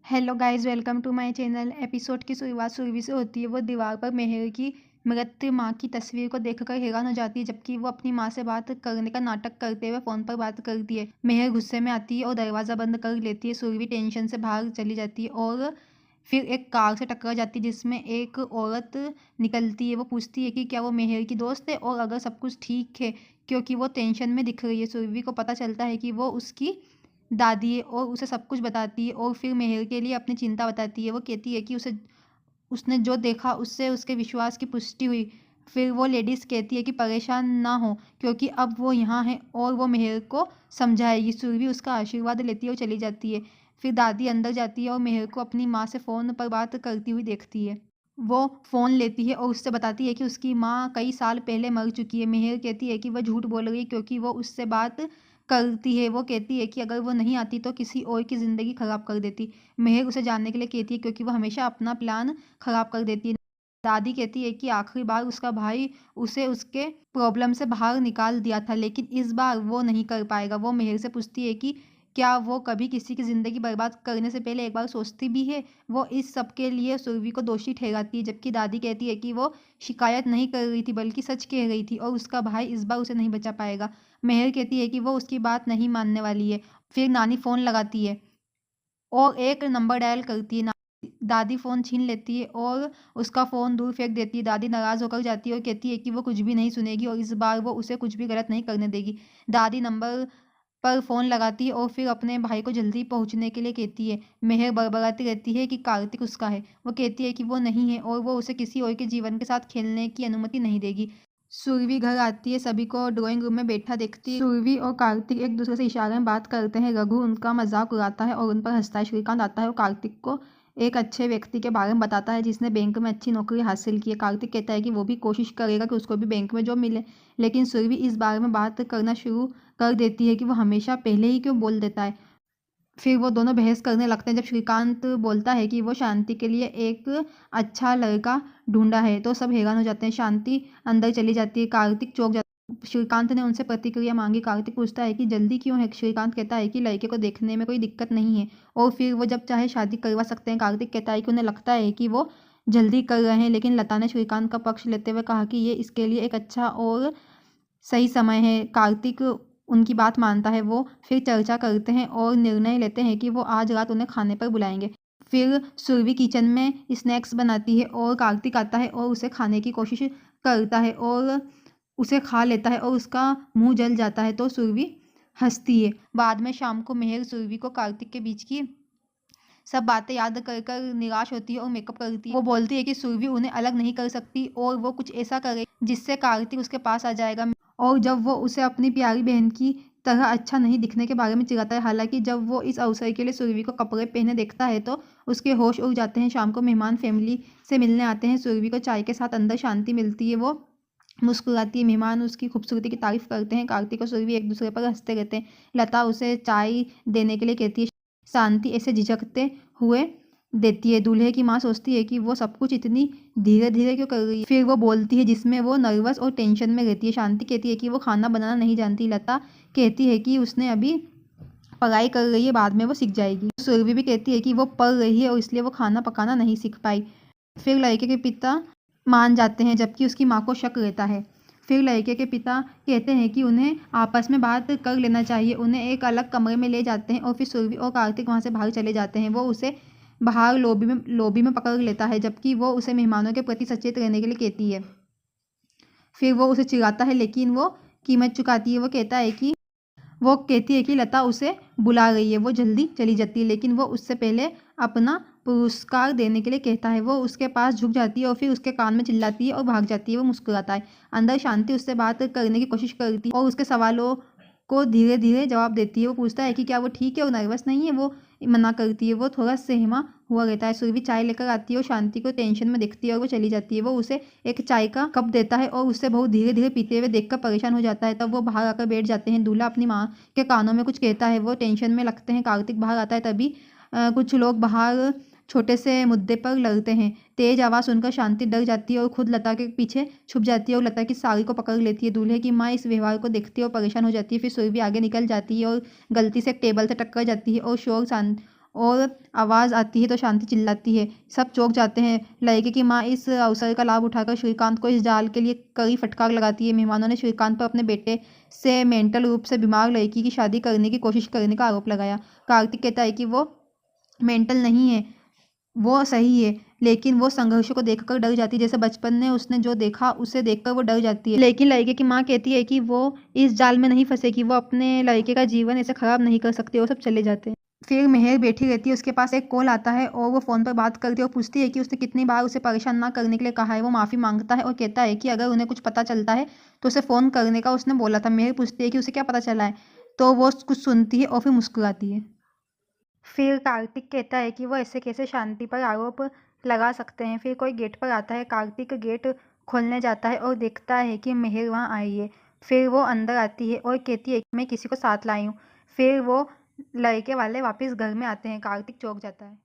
Hello guys, welcome to my channel. Episode की शुरुआत सुरभि से होती है। वो दीवार पर मेहर की मृत माँ की तस्वीर को देखकर हैरान हो जाती है, जबकि वो अपनी माँ से बात करने का नाटक करते हुए फ़ोन पर बात करती है। मेहर गुस्से में आती है और दरवाज़ा बंद कर लेती है। सुरभि टेंशन से बाहर चली जाती है और फिर एक कार से टकरा जाती है, जिसमें एक औरत निकलती है। वो पूछती है कि क्या वो मेहर की दोस्त है और अगर सब कुछ ठीक है, क्योंकि वो टेंशन में दिख रही है। सुरभि को पता चलता है कि वो उसकी दादी है और उसे सब कुछ बताती है और फिर मेहर के लिए अपनी चिंता बताती है। वो कहती है कि उसने जो देखा उससे उसके विश्वास की पुष्टि हुई। फिर वो लेडीज़ कहती है कि परेशान ना हो, क्योंकि अब वो यहाँ है और वो मेहर को समझाएगी। सुरभि उसका आशीर्वाद लेती है और चली जाती है। फिर दादी अंदर जाती है और मेहर को अपनी माँ से फ़ोन पर बात करती हुई देखती है। वो फ़ोन लेती है और उससे बताती है कि उसकी माँ कई साल पहले मर चुकी है। मेहर कहती है कि वह झूठ बोल रही है, क्योंकि वो उससे बात करती है। वो कहती है कि अगर वो नहीं आती तो किसी और की ज़िंदगी ख़राब कर देती। मेहर उसे जानने के लिए कहती है, क्योंकि वो हमेशा अपना प्लान ख़राब कर देती है। दादी कहती है कि आखिरी बार उसका भाई उसे उसके प्रॉब्लम से बाहर निकाल दिया था, लेकिन इस बार वो नहीं कर पाएगा। वो मेहर से पूछती है कि क्या वो कभी किसी की ज़िंदगी बर्बाद करने से पहले एक बार सोचती भी है। वो इस सब के लिए सुरभि को दोषी ठहराती है, जबकि दादी कहती है कि वो शिकायत नहीं कर रही थी, बल्कि सच कह रही थी और उसका भाई इस बार उसे नहीं बचा पाएगा। मेहर कहती है कि वो उसकी बात नहीं मानने वाली है। फिर नानी फ़ोन लगाती है और एक नंबर डायल करती है। दादी फ़ोन छीन लेती है और उसका फ़ोन दूर फेंक देती है। दादी नाराज़ होकर जाती है और कहती है कि वो कुछ भी नहीं सुनेगी और इस बार वो उसे कुछ भी गलत नहीं करने देगी। दादी नंबर पर फ़ोन लगाती है और फिर अपने भाई को जल्दी पहुंचने के लिए कहती है। मेहर बड़बड़ाती रहती है कि कार्तिक उसका है। वो कहती है कि वो नहीं है और वो उसे किसी और के जीवन के साथ खेलने की अनुमति नहीं देगी। सुरभि घर आती है, सभी को ड्राइंग रूम में बैठा देखती है। सुरभि और कार्तिक एक दूसरे से इशारे में बात करते हैं। रघु उनका मजाक उड़ाता है और उन पर हंसता है। श्रीकांत आता है और कार्तिक को एक अच्छे व्यक्ति के बारे में बताता है, जिसने बैंक में अच्छी नौकरी हासिल की है। कार्तिक कहता है कि वो भी कोशिश करेगा कि उसको भी बैंक में जॉब मिले, लेकिन सुरभि इस बारे में बात करना शुरू कर देती है कि वो हमेशा पहले ही क्यों बोल देता है। फिर वो दोनों बहस करने लगते हैं। जब श्रीकांत बोलता है कि वो शांति के लिए एक अच्छा लड़का ढूंढा है, तो सब हैरान हो जाते हैं। शांति अंदर चली जाती है। कार्तिक चौंक जाता है। श्रीकांत ने उनसे प्रतिक्रिया मांगी। कार्तिक पूछता है कि जल्दी क्यों है। श्रीकांत कहता है कि लड़के को देखने में कोई दिक्कत नहीं है और फिर वो जब चाहे शादी करवा सकते हैं। कार्तिक कहता है कि उन्हें लगता है कि वो जल्दी कर रहे हैं, लेकिन लता ने श्रीकांत का पक्ष लेते हुए कहा कि ये इसके लिए एक अच्छा और सही समय है। कार्तिक उनकी बात मानता है। वो फिर चर्चा करते हैं और निर्णय लेते हैं कि वो आज रात उन्हें खाने पर बुलाएंगे। फिर सुरभि किचन में स्नैक्स बनाती है और कार्तिक आता है और उसे खाने की कोशिश करता है और उसे खा लेता है और उसका मुंह जल जाता है, तो सुरभि हंसती है। बाद में शाम को मेहर सुरभि को कार्तिक के बीच की सब बातें याद कर कर निराश होती है और मेकअप करती है। वो बोलती है कि सुरभि उन्हें अलग नहीं कर सकती और वो कुछ ऐसा करे जिससे कार्तिक उसके पास आ जाएगा। और जब वो उसे अपनी प्यारी बहन की तरह अच्छा नहीं दिखने के बारे में चिढ़ाता है। हालांकि जब वो इस अवसर के लिए सुरभि को कपड़े पहने देखता है तो उसके होश उड़ जाते हैं। शाम को मेहमान फैमिली से मिलने आते हैं। सुरभि को चाय के साथ अंदर शांति मिलती है। वो मुस्कुराती है। मेहमान उसकी खूबसूरती की तारीफ करते हैं। कार्तिक और सुरभि एक दूसरे पर हंसते रहते हैं। लता उसे चाय देने के लिए कहती है। शांति ऐसे झिझकते हुए देती है। दूल्हे की माँ सोचती है कि वो सब कुछ इतनी धीरे धीरे क्यों कर रही है। फिर वो बोलती है, जिसमें वो नर्वस और टेंशन में रहती है। शांति कहती है कि वो खाना बनाना नहीं जानती। लता कहती है कि उसने अभी पढ़ाई कर रही है, बाद में वो सीख जाएगी। सुरभि भी कहती है कि वो पढ़ रही है और इसलिए वो खाना पकाना नहीं सीख पाई। फिर लड़के के पिता मान जाते हैं, जबकि उसकी माँ को शक रहता है। फिर लड़के के पिता कहते हैं कि उन्हें आपस में बात कर लेना चाहिए। उन्हें एक अलग कमरे में ले जाते हैं और फिर सुरभि और कार्तिक वहाँ से बाहर चले जाते हैं। वो उसे बाहर लॉबी में पकड़ लेता है, जबकि वो उसे मेहमानों के प्रति सचेत रहने के लिए कहती है। फिर वो उसे चिढ़ाता है, लेकिन वो कीमत चुकाती है। वो कहती है कि लता उसे बुला रही है। वो जल्दी चली जाती है, लेकिन वो उससे पहले अपना पुरस्कार देने के लिए कहता है। वो उसके पास झुक जाती है और फिर उसके कान में चिल्लाती है और भाग जाती है। वो मुस्कुराता है। अंदर शांति उससे बात करने की कोशिश करती है और उसके सवालों को धीरे धीरे जवाब देती है। वो पूछता है कि क्या वो ठीक है और नर्वस नहीं है। वो मना करती है। वो थोड़ा सहमा हुआ रहता है। सुरभि चाय लेकर आती है और शांति को टेंशन में देखती है और वो चली जाती है। वो उसे एक चाय का कप देता है और उससे बहुत धीरे धीरे पीते हुए देखकर परेशान हो जाता है। तब वो बाहर आकर बैठ जाते हैं। दूल्हा अपनी माँ के कानों में कुछ कहता है। वो टेंशन में लगते हैं। कार्तिक बाहर आता है। तभी कुछ लोग बाहर छोटे से मुद्दे पर लड़ते हैं। तेज आवाज़ सुनकर शांति डर जाती है और खुद लता के पीछे छुप जाती है और लता की साड़ी को पकड़ लेती है। दूल्हे की माँ इस व्यवहार को देखती है और परेशान हो जाती है। फिर सुरभि आगे निकल जाती है और गलती से एक टेबल से टक्कर जाती है और और आवाज़ आती है तो शांति चिल्लाती है। सब चौंक जाते हैं। लड़के की माँ इस अवसर का लाभ उठाकर श्रीकांत को इस जाल के लिए कड़ी फटकार लगाती है। मेहमानों ने श्रीकांत पर अपने बेटे से मेंटल रूप से बीमार लड़की की शादी करने की कोशिश करने का आरोप लगाया। कार्तिक कहता है कि वो मेंटल नहीं है, वो सही है, लेकिन वो संघर्षों को देखकर डर जाती है। जैसे बचपन में उसने जो देखा उसे देखकर वो डर जाती है। लेकिन लड़के की माँ कहती है कि वो इस जाल में नहीं फंसेगी, वो अपने लड़के का जीवन ऐसे खराब नहीं कर सकती। वो सब चले जाते हैं। फिर मेहर बैठी रहती है, उसके पास एक कॉल आता है और वो फ़ोन पर बात करती है और पूछती है कि उसने कितनी बार उसे परेशान ना करने के लिए कहा है। वो माफ़ी मांगता है और कहता है कि अगर उन्हें कुछ पता चलता है तो उसे फ़ोन करने का उसने बोला था। मेहर पूछती है कि उसे क्या पता चला है, तो वो कुछ सुनती है और फिर मुस्कुराती है। फिर कार्तिक कहता है कि वो ऐसे कैसे शांति पर आरोप लगा सकते हैं। फिर कोई गेट पर आता है। कार्तिक गेट खोलने जाता है और देखता है कि मेहर वहाँ आई है। फिर वो अंदर आती है और कहती है कि मैं किसी को साथ लाई हूँ। फिर वो लड़के वाले वापस घर में आते हैं। कार्तिक चौंक जाता है।